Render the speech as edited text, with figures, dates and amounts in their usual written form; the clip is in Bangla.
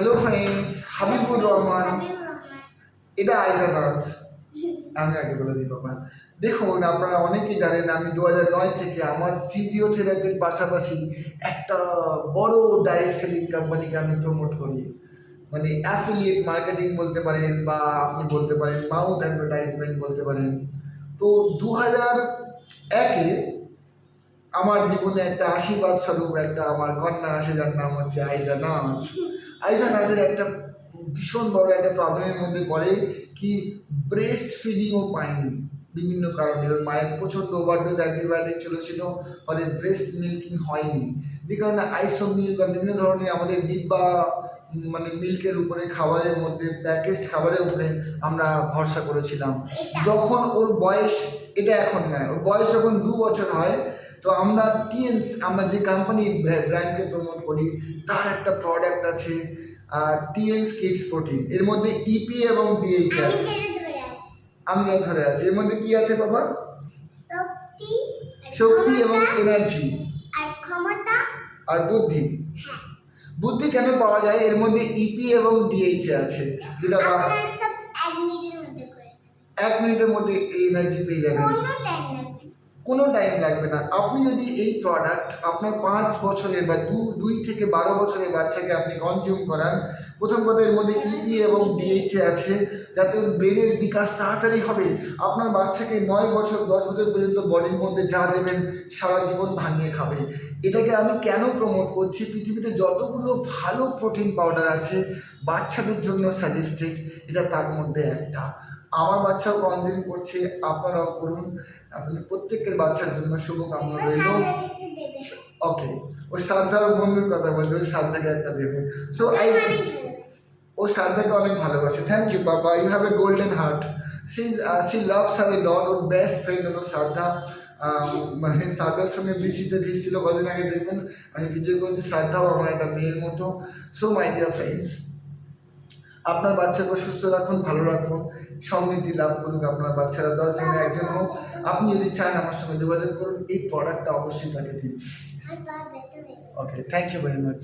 Hello friends, Habibur Rahman. এটা আইজা নাজ। আমি আগে বলে দিই বাবা। দেখুন, আপনারা অনেকেই জানেন আমি 2009 থেকে আমার ফিজিওথেরাপির পাশাপাশি একটা বড় ডাইরেক্ট সেলিং কোম্পানিকে আমি প্রমোট করি। মানে অ্যাফিলিয়েট মার্কেটিং বলতে পারেন, বা আপনি বলতে পারেন মাউথ অ্যাডভার্টাইজমেন্ট বলতে পারেন। তো 2001-এ আমার জীবনে একটা আশীর্বাদ স্বরূপ একটা আমার কন্যা আসে, যার নাম হচ্ছে আইজা নাজ। আইজা নাজের একটা ভীষণ বড় একটা প্রবলেমের মধ্যে পড়ে কি, ব্রেস্ট ফিডিংও পায়নি বিভিন্ন কারণে। ওর মায়ের প্রচণ্ড ওভারডোজ অ্যান্টিবায়োটিক চলেছিল, ফলে ব্রেস্ট মিল্কিং হয়নি, যে কারণে আইসো মিল্ক বা বিভিন্ন ধরনের আমাদের ডিব্বা মানে মিল্কের উপরে, খাবারের মধ্যে প্যাকেজড খাবারের উপরে আমরা ভরসা করেছিলাম। যখন ওর বয়স, এটা এখন নয়, ওর বয়স যখন 2 বছর হয়, তো আমরা টিএনস, আমরা যে কোম্পানি ব্র্যান্ডকে প্রমোট করি তার একটা প্রোডাক্ট আছে টিএনস কিডস প্রোটিন। এর মধ্যে ইপি এবং ডিএইচ আছে। আমি ধরে আছি। এর মধ্যে কি আছে বাবা? শক্তি এবং এনার্জি আর ক্ষমতা আর বুদ্ধি। বুদ্ধি কেন পাওয়া যায়? এর মধ্যে ইপি এবং ডিএইচ আছে, যেটা 1 মিনিটের মধ্যে এই এনার্জি পেয়ে যাবেন। কোনো টাইম লাগবে না। আপনি যদি এই প্রোডাক্ট আপনার 5 বছরের বা 2 থেকে 12 বছরের বাচ্চাকে আপনি কনজিউম করান, প্রথম কথা এর মধ্যে ইপি এবং ডিএইচ আছে, যাতে ব্রেনের বিকাশ তাড়াতাড়ি হবে। আপনার বাচ্চাকে 9 বছর 10 বছর পর্যন্ত বডির মধ্যে যা দেবেন সারা জীবন ভাঙিয়ে খাবে। এটাকে আমি কেন প্রমোট করছি? পৃথিবীতে যতগুলো ভালো প্রোটিন পাউডার আছে বাচ্চাদের জন্য সাজেস্টেড, এটা তার মধ্যে একটা। আমার বাচ্চাও কনজিউম করছে, আপনারাও করুন। আপনি প্রত্যেকের বাচ্চার জন্য শুভকামনা রইল। ওকে, ওই শ্রদ্ধার বন্ধুর কথা বলছে, ওই শ্রদ্ধাকে একটা দেবে। সো ও শ্রদ্ধাকে অনেক ভালোবাসে। থ্যাংক ইউ বাবা, you have a golden heart. She loves her a lot. ওর বেস্ট ফ্রেন্ড হলো শ্রদ্ধা। মানে শ্রদ্ধার সঙ্গে বৃষ্টিতে ভিজছিল কদিন আগে, দেখবেন আমি ভিডিও করেছি। শ্রদ্ধাও আমার একটা মেয়ের মতো। সো মাই ডিয়ার ফ্রেন্ডস, আপনার বাচ্চাকে সুস্থ রাখুন, ভালো রাখুন, সমৃদ্ধি লাভ করুক আপনার বাচ্চারা। 10 জনে একজন হোক। আপনি যদি চান আমার সঙ্গে যোগাযোগ করুন, এই প্রোডাক্টটা অবশ্যই তাকে দিন। ওকে, থ্যাংক ইউ ভেরি মাচ।